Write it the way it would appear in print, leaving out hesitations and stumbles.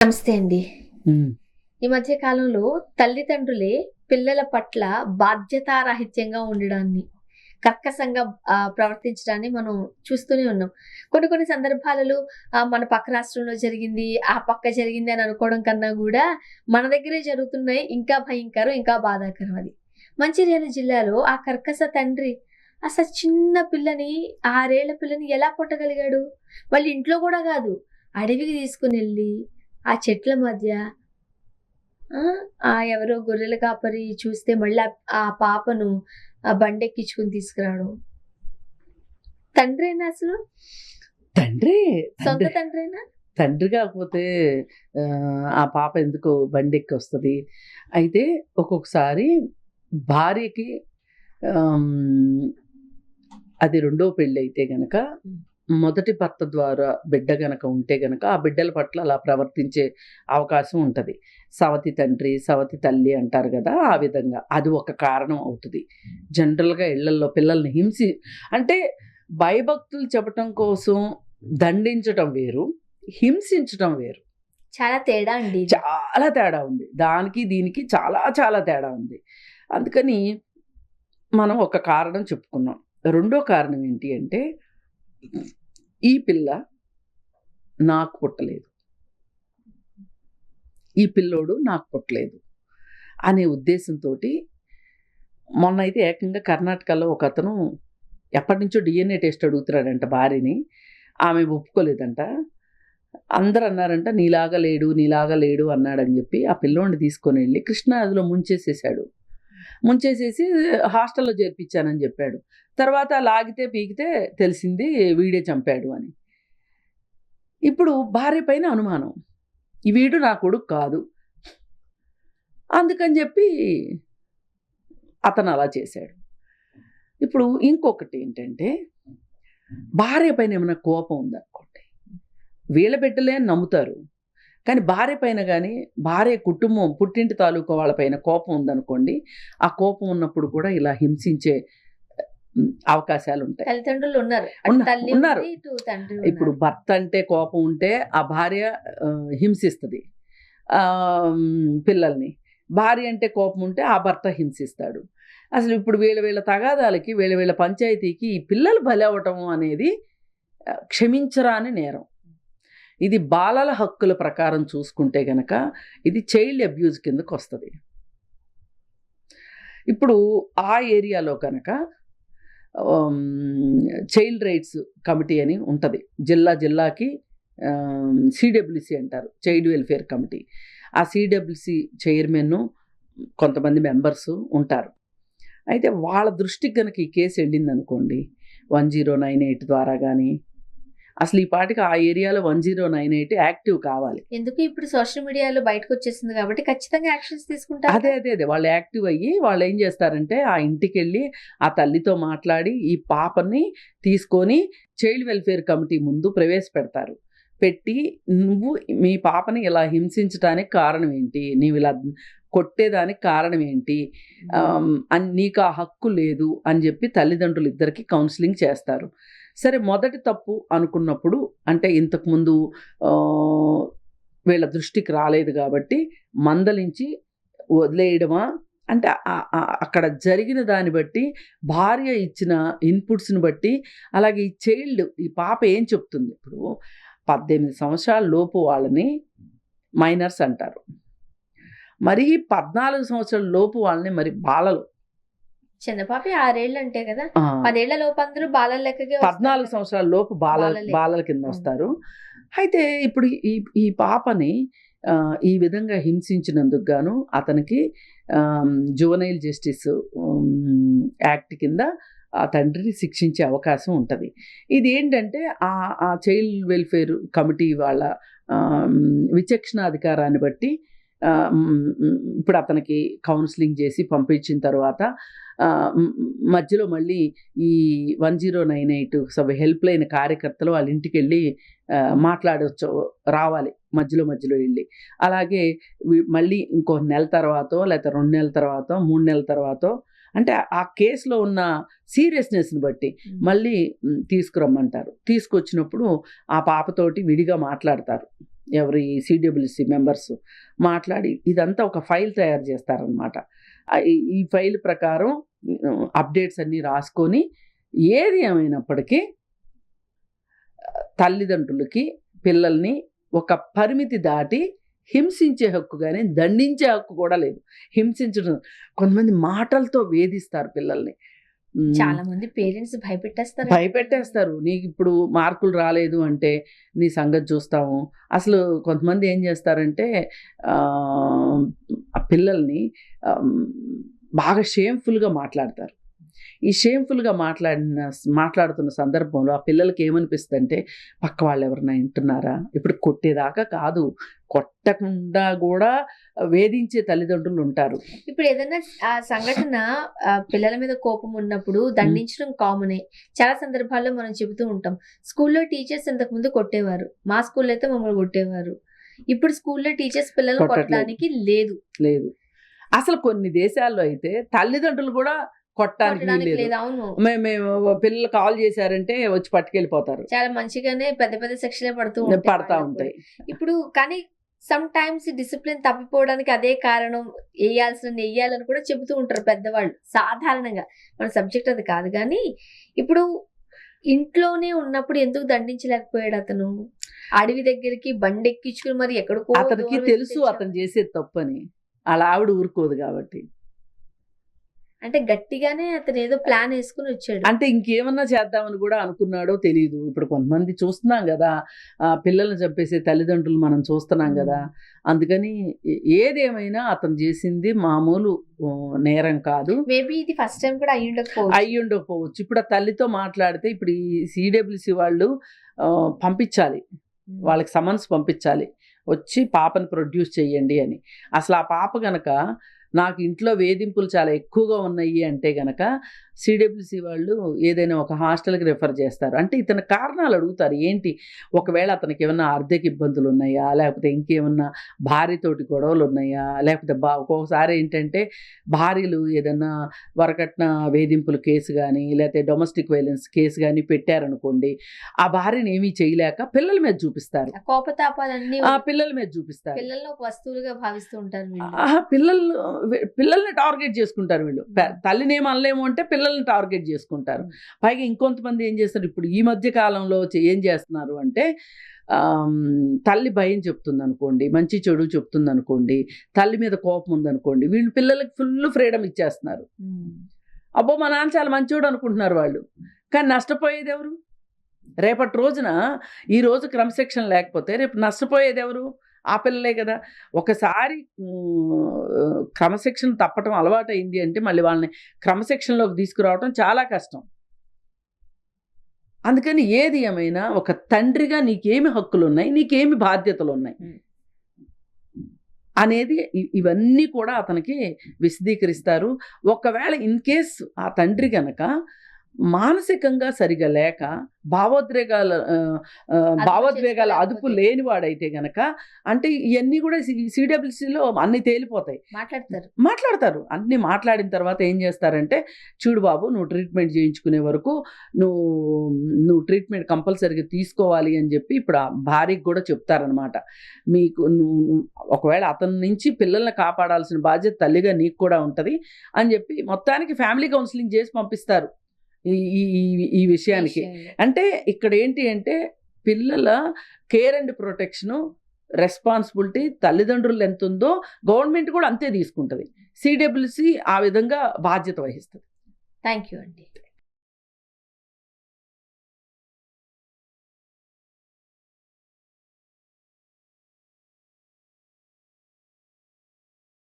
నమస్తే అండి. హ్మ్. ఈ మధ్య కాలంలో తల్లిదండ్రులే పిల్లల పట్ల బాధ్యతారాహిత్యంగా ఉండడాన్ని, కర్కశంగా ప్రవర్తించడాన్ని మనం చూస్తూనే ఉన్నాం. కొన్ని కొన్ని సందర్భాలలో మన పక్క రాష్ట్రంలో జరిగింది, ఆ పక్క జరిగింది అని అనుకోవడం కన్నా గూడా మన దగ్గరే జరుగుతున్నాయి ఇంకా భయంకరం, ఇంకా బాధాకరం అది. మంచిర్యాల జిల్లాలో ఆ కర్కశ తండ్రి అసలు చిన్న పిల్లని 6 ఏళ్ల పిల్లని ఎలా కొట్టగలిగాడు? వాళ్ళ ఇంట్లో గూడా గాదు, అడవికి తీసుకొనెళ్ళి ఆ చెట్ల మధ్య ఆ! ఎవరో గొర్రెల కాపరి చూస్తే మళ్ళీ ఆ పాపను బండెక్కించుకొని తీసుకురావడం. తండ్రేనా అసలు? తండ్రే. సొంత తండ్రి తండ్రేనా? తండ్రి కాకపోతే ఆ పాప ఎందుకు బండెక్కొస్తది? అయితే ఒక్కొక్కసారి భార్యకి ఆహ్, అది రెండో పెళ్ళైతే గనక, హ్మ్. మొదటి భర్త ద్వారా బిడ్డ గనక ఉంటే గనక, ఆ బిడ్డల పట్ల అలా ప్రవర్తించే అవకాశం ఉంటది. సవతి తండ్రి, సవతి తల్లి అంటారు గదా! ఆ విధంగా. అది ఒక కారణం అవుతది. జనరల్‌గా ఇళ్లల్లో పిల్లల్ని అంటే భయభక్తులు చెప్పటం కోసం దండించటం వేరు, హింసించటం వేరు. చాలా తేడా అండి ఇది. చాలా తేడా ఉంది. దానికి, దీనికి చాలా చాలా తేడా ఉంది. అందుకని మనం ఒక కారణం చెప్పుకున్నాం. రెండో కారణం ఏంటి అంటే, ఈ పిల్ల నాకు పుట్టలేదు. ఈ పిల్లోడు నాకు పుట్టలేదు అనే ఉద్దేశంతోటి మొన్నైతే ఏకంగా కర్ణాటకలో ఒకతను ఎప్పటినుంచో డీఎన్ఏ టెస్ట్ అడుగుతున్నాడంట భార్యని. ఆమె ఒప్పుకోలేదంట. అందరూ అన్నారంట, "నీలాగా లేడు, నీలాగా లేడు" అన్నాడని జెప్పి ఆ పిల్లోడిని తీసుకొనెళ్ళి కృష్ణా నదిలో ముంచేసేసాడు. ముంచేసేసి హాస్టల్‌లో చేర్పించానని జెప్పాడు. తర్వాత లాగితే, పీకితే తెలిసింది వీడే చంపాడు అని. ఇప్పుడు భార్య పైన అనుమానం. వీడు నా కొడుకు కాదు. అందుకని జెప్పి అతను అలా చేశాడు. ఇప్పుడు ఇంకొకటేంటంటే, భార్య పైన ఏమైనా కోపం ఉందనుకోండి, వీళ్ళ బిడ్డలే అని నమ్ముతారు. కానీ భార్య పైన గాని, భార్య కుటుంబం, పుట్టింటి తాలూకా వాళ్ళ పైన కోపం ఉందనుకోండి, ఆ కోపం ఉన్నప్పుడు కూడా ఇలా హింసించే అవకాశాలుంటాయి. తల్లిదండ్రులు ఉన్నారు. అటు తల్లి ఉన్నారు. ఉంది, ఇటు తండ్రి ఇప్పుడు ఉన్నారు. భర్త అంటే కోపం ఉంటే, ఆ భార్య హింసిస్తది పిల్లల్ని. భార్య అంటే కోపం ఉంటే, ఆ భర్త హింసిస్తాడు. అసలు ఇప్పుడు వీళ్ళ తగాదాలకి, వీళ్ళ పంచాయతీకి ఈ పిల్లలు బలవ్వటం అనేది క్షమించరాని నేరం. ఇది బాలల హక్కుల ప్రకారం చూసుకుంటే గనక, ఇది చైల్డ్ అబ్యూజ్ కిందకొస్తది. ఇప్పుడు ఆ ఏరియాలో కనుక చైల్డ్ రైట్స్ కమిటీ అని ఉంటది. జిల్లాకి సీడబ్ల్యూసీ అంటారు. Child welfare committee. ఆ సీడబ్ల్యూసీ చైర్మన్, కొంతమంది మెంబర్స్ ఉంటారు. అయితే వాళ్ళ దృష్టికి గనక ఈ కేసు ఎళ్ళిందనుకోండి, 1098 ద్వారా గానీ, అసలు ఈ పాటికి ఆ ఏరియాలో 1098 యాక్టివ్ కావాలి. ఎందుకు ఇప్పుడు సోషల్ మీడియాలో బయటకొచ్చేసింది కాబట్టి ఖచ్చితంగా యాక్షన్స్ తీసుకుంటారు. అదే. వాళ్ళు యాక్టివ్ అయ్యి వాళ్ళేం జేస్తారంటే, ఆ ఇంటికెళ్ళి ఆ తల్లితో మాట్లాడి, ఈ పాపని తీసుకొని చైల్డ్ వెల్ఫేర్ కమిటీ ముందు ప్రవేశపెడతారు. పెట్టి, "నువ్వు మీ పాపని ఇలా హింసించటానికి కారణం ఏంటి? నీవిలా కొట్టేదానికి కారణం ఏంటి? నీకు ఆ హక్కు లేదు" అని జెప్పి తల్లిదండ్రులిద్దరికీ కౌన్సెలింగ్ చేస్తారు. సరే, మొదటి తప్పు అనుకున్నప్పుడు, అంటే ఇంతకుముందు ఆహ్, వీళ్ళ దృష్టికి రాలేదు గాబట్టి మందలించి వదిలేయడమా? అంటే అక్కడ జరిగిన దాన్ని బట్టి, భార్య ఇచ్చిన ఇన్‌పుట్స్‌ని బట్టి, అలాగే ఈ పాప ఏం చెప్తుంది, ఇప్పుడు 18 సంవత్సరాల లోపు వాళ్ళని మైనర్స్ అంటారు. మరీ 14 సంవత్సరాల లోపు వాళ్ళని మరి బాలలు. చిన్న పాపే 6 ఏళ్ళు అంటే కదా! ఆ! 10 ఏళ్ల లోపు అందరూ బాలల లెక్కకే 14 వస్తారు. సంవత్సరాల లోపు బాలలే. బాలల కిందొస్తారు. అయితే ఇప్పుడు ఈ ఈ పాపని ఈ విధంగా హింసించినందుకు గాను అతనికి జువెనైల్ జస్టిస్ యాక్ట్ కింద ఆ తండ్రిని శిక్షించే అవకాశం ఉంటది. ఇదేంటంటే ఆ చైల్డ్ వెల్ఫేర్ కమిటీ వాళ్ళ విచక్షణాధికారాన్ని బట్టి ఇప్పుడు అతనికి కౌన్సెలింగ్ చేసి పంపించిన తర్వాత మధ్యలో మళ్ళీ ఈ 1098 హెల్ప్‌లైన్ కార్యకర్తలు వాళ్ళ ఇంటికెళ్ళి మాట్లాడొచ్చు, రావాలి మధ్యలో ఎళ్ళి. అలాగే మళ్ళీ ఇంకో నెల తర్వాతో, లేకపోతే 2 నెలల తర్వాతో, 3 నెలల తర్వాతో, అంటే ఆ కేస్‌లో ఉన్న సీరియస్‌నెస్‌ని బట్టి మళ్ళీ తీసుకురమ్మంటారు. తీసుకొచ్చినప్పుడు ఆ పాపతోటి విడిగా మాట్లాడతారు. ఎవరి సిడబ్ల్యూసి మెంబర్స్ మాట్లాడి ఇదంతా ఒక ఫైల్ తయారు చేస్తారనమాట. ఈ ఫైల్ ప్రకారం అప్డేట్స్ అన్నీ రాసుకొని ఏది ఏమైనప్పటికీ తల్లిదండ్రులకి పిల్లల్ని ఒక పరిమితి దాటి హింసించే హక్కు కానీ దండించే హక్కు కూడా లేదు. హింసించడం, కొంతమంది మాటలతో వేధిస్తారు పిల్లల్ని. చాలా మంది పేరెంట్స్ భయపెట్టేస్తారు. నీకు ఇప్పుడు మార్కులు రాలేదు అంటే నీ సంగతి చూస్తాము. అసలు కొంతమంది ఏం చేస్తారంటే ఆ పిల్లల్ని బాగా షేమ్ఫుల్గా మాట్లాడతారు. ఈ షేమ్ఫుల్గా మాట్లాడుతున్న సందర్భంలో ఆ పిల్లలకి ఏమనిపిస్తుంది అంటే పక్క వాళ్ళు ఎవరైనా వింటున్నారా, ఇప్పుడు కొట్టేదాకా కాదు, కొట్టకుండా కూడా వేధించే తల్లిదండ్రులు ఉంటారు. ఇప్పుడు ఏదైనా ఆ సంఘటన పిల్లల మీద కోపం ఉన్నప్పుడు దండించడం కామనే. చాలా సందర్భాల్లో మనం చెబుతూ ఉంటాం, స్కూల్లో టీచర్స్ ఇంతకు ముందు కొట్టేవారు, మా స్కూల్లో అయితే మమ్మల్ని కొట్టేవారు. ఇప్పుడు స్కూల్లో టీచర్స్ పిల్లలు కొట్టడానికి లేదు. అసలు కొన్ని దేశాల్లో అయితే తల్లిదండ్రులు కూడా కొట్టడానికి లేదు. అవును, మేము పిల్లలు కాల్ చేశారంటే వచ్చి పట్టుకెళ్ళిపోతారు. చాలా మంచిగానే పెద్ద పెద్ద శిక్షలే పడతా ఉంటాయి. ఇప్పుడు కానీ సమ్ టైమ్స్ డిసిప్లిన్ తప్పిపోవడానికి అదే కారణం, వేయాలని కూడా చెబుతూ ఉంటారు పెద్దవాళ్ళు సాధారణంగా. మన సబ్జెక్ట్ అది కాదు కానీ ఇప్పుడు ఇంట్లోనే ఉన్నప్పుడు ఎందుకు దండించలేకపోయాడు అతను? అడవి దగ్గరికి బండి ఎక్కించుకుని మరి ఎక్కడికో, అతనికి తెలుసు అతను చేసేది తప్పని, అలా ఆవిడ ఊరుకోదు కాబట్టి. అంటే గట్టిగానే అతను ఏదో ప్లాన్ వేసుకుని వచ్చాడు. అంటే ఇంకేమన్నా చేద్దామని కూడా అనుకున్నాడో తెలియదు. ఇప్పుడు కొంతమంది చూస్తున్నాం కదా, పిల్లల్ని చంపేసే తల్లిదండ్రులు మనం చూస్తున్నాం కదా. అందుకని ఏదేమైనా అతను చేసింది మామూలు నేరం కాదు. మేబీ ఇది ఫస్ట్ టైం కూడా అయ్యి ఉండకపోవచ్చు. ఇప్పుడు ఆ తల్లితో మాట్లాడితే ఇప్పుడు ఈ సిడబ్ల్యూసి వాళ్ళు పంపించాలి, వాళ్ళకి సమన్స్ పంపించాలి, వచ్చి పాపని ప్రొడ్యూస్ చెయ్యండి అని. అసలు ఆ పాప గనక నాకు ఇంట్లో వేధింపులు చాలా ఎక్కువగా ఉన్నాయి అంటే గనక సిడబ్ల్యూసి వాళ్ళు ఏదైనా ఒక హాస్టల్కి రెఫర్ చేస్తారు. అంటే ఇతని కారణాలు అడుగుతారు. ఏంటి, ఒకవేళ అతనికి ఏమన్నా ఆర్థిక ఇబ్బందులు ఉన్నాయా, లేకపోతే ఇంకేమన్నా భార్యతోటి గొడవలు ఉన్నాయా, లేకపోతే ఒక్కొక్కసారి ఏంటంటే భార్యలు ఏదన్నా వరకట్న వేధింపుల కేసు కానీ లేకపోతే డొమెస్టిక్ వైలెన్స్ కేసు కానీ పెట్టారనుకోండి, ఆ భార్యని ఏమీ చేయలేక పిల్లల మీద చూపిస్తారు, కోపతాపాలన్నీ పిల్లల మీద చూపిస్తారు. పిల్లల్ని ఒక వస్తువులుగా భావిస్తూ ఉంటారు. పిల్లల్ని టార్గెట్ చేసుకుంటారు వీళ్ళు. తల్లిని ఏం అనలేము అంటే పిల్లల్ని టార్గెట్ చేసుకుంటారు. పైగా ఇంకొంతమంది ఏం చేస్తారు, ఇప్పుడు ఈ మధ్య కాలంలో ఏం చేస్తున్నారు అంటే తల్లి భయం చెప్తుంది అనుకోండి, మంచి చెడు చెప్తుంది అనుకోండి, తల్లి మీద కోపం ఉందనుకోండి, వీళ్ళు పిల్లలకి ఫుల్ ఫ్రీడమ్ ఇచ్చేస్తున్నారు. అబ్బో మా నాన్న చాలా మంచోడు అనుకుంటున్నారు వాళ్ళు. కానీ నష్టపోయేది ఎవరు? రేపటి రోజున ఈ రోజు క్రమశిక్షణ లేకపోతే రేపు నష్టపోయేది ఎవరు? ఆ పిల్లలే కదా. ఒకసారి క్రమశిక్షణ తప్పటం అలవాటు అయింది అంటే మళ్ళీ వాళ్ళని క్రమశిక్షణలోకి తీసుకురావడం చాలా కష్టం. అందుకని ఏది ఏమైనా ఒక తండ్రిగా నీకేమి హక్కులు ఉన్నాయి, నీకేమి బాధ్యతలు ఉన్నాయి అనేది ఇవన్నీ కూడా అతనికి విశదీకరిస్తారు. ఒకవేళ ఇన్ కేస్ ఆ తండ్రి గనక మానసికంగా సరిగా లేక భావోద్వేగాల అదుపు లేనివాడైతే గనక, అంటే ఇవన్నీ కూడా సిడబ్ల్యూసిలో అన్ని తేలిపోతాయి. మాట్లాడతారు. అన్ని మాట్లాడిన తర్వాత ఏం చేస్తారంటే, చూడు బాబు, నువ్వు ట్రీట్మెంట్ చేయించుకునే వరకు నువ్వు ట్రీట్మెంట్ కంపల్సరీగా తీసుకోవాలి అని చెప్పి ఇప్పుడు ఆ భార్యకి కూడా చెప్తారనమాట. మీకు ఒకవేళ అతని నుంచి పిల్లల్ని కాపాడాల్సిన బాధ్యత తల్లిగా నీకు కూడా ఉంటుంది అని చెప్పి మొత్తానికి ఫ్యామిలీ కౌన్సిలింగ్ చేసి పంపిస్తారు ఈ విషయానికి. అంటే ఇక్కడ ఏంటి అంటే పిల్లల కేర్ అండ్ ప్రొటెక్షను రెస్పాన్సిబిలిటీ తల్లిదండ్రులు ఎంత ఉందో గవర్నమెంట్ కూడా అంతే తీసుకుంటుంది. సిడబ్ల్యూసి ఆ విధంగా బాధ్యత వహిస్తుంది. థ్యాంక్ యూ అండి.